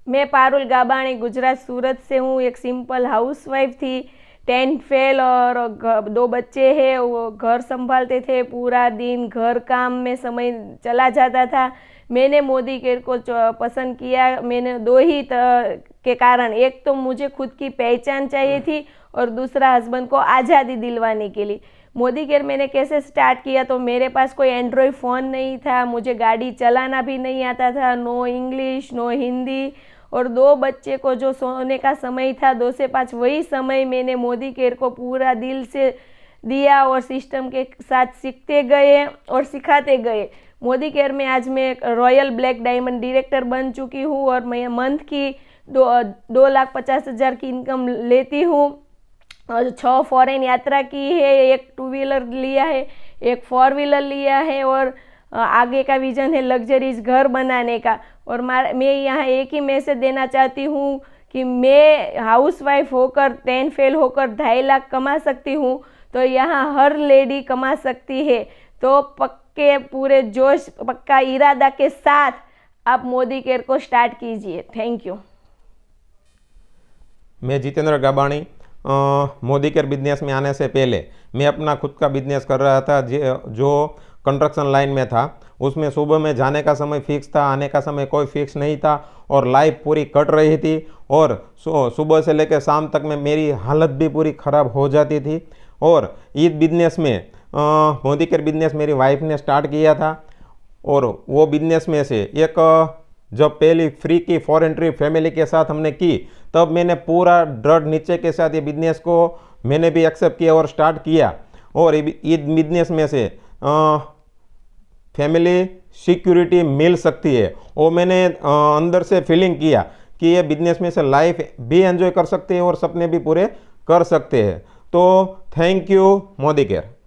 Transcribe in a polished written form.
मैं पारुल गाबाणी गुजरात सूरत से हूँ। एक सिंपल हाउसवाइफ थी, 10th फेल और 2 बच्चे हैं। वो घर संभालते थे, पूरा दिन घर काम में समय चला जाता था। मैंने मोदी केयर को पसंद किया। मैंने 2 ही के कारण, एक तो मुझे खुद की पहचान चाहिए थी और दूसरा हस्बैंड को आज़ादी दिलवाने के लिए। मोदी केयर मैंने कैसे स्टार्ट किया, तो मेरे पास कोई एंड्रॉयड फ़ोन नहीं था, मुझे गाड़ी चलाना भी नहीं आता था, नो इंग्लिश नो हिंदी, और 2 बच्चे को जो सोने का समय था 2 से 5, वही समय मैंने मोदी केयर को पूरा दिल से दिया और सिस्टम के साथ सीखते गए और सिखाते गए। मोदी केयर में आज मैं एक रॉयल ब्लैक डायमंड डायरेक्टर बन चुकी हूँ और मैं मंथ की 2,50,000 की इनकम लेती हूँ और 6 फॉरेन यात्रा की है, 1 2 व्हीलर लिया है, 1 4 व्हीलर लिया है और आगे का विजन है लग्जरीज घर बनाने का। और मैं यहाँ एक ही मैसेज देना चाहती हूँ कि मैं हाउसवाइफ होकर 10 फेल होकर 2.5 लाख कमा सकती हूँ, तो यहाँ हर लेडी कमा सकती है। तो पक्के पूरे जोश पक्का इरादा के साथ आप मोदी केयर को स्टार्ट कीजिए। Thank you. मैं जितेंद्र गाबाणी। मोदी केयर बिजनेस में आने से पहले मैं अपना खुद का बिजनेस कर रहा था जो कंस्ट्रक्शन लाइन में था। उसमें सुबह में जाने का समय फिक्स था, आने का समय कोई फिक्स नहीं था और लाइफ पूरी कट रही थी और सुबह से लेकर शाम तक में मेरी हालत भी पूरी ख़राब हो जाती थी। और इस बिजनेस में मोदी केयर बिजनेस मेरी वाइफ ने स्टार्ट किया था और वो बिजनेस में से एक जब पहली फ्री की फॉरेन ट्रिप फैमिली के साथ हमने की, तब मैंने पूरा दृढ़ निश्चय के साथ ये बिजनेस को मैंने भी एक्सेप्ट किया और स्टार्ट किया। और इस बिजनेस में से फैमिली सिक्योरिटी मिल सकती है और मैंने अंदर से फीलिंग किया कि ये बिजनेस में से लाइफ भी एंजॉय कर सकते हैं और सपने भी पूरे कर सकते हैं। तो थैंक यू मोदी केयर।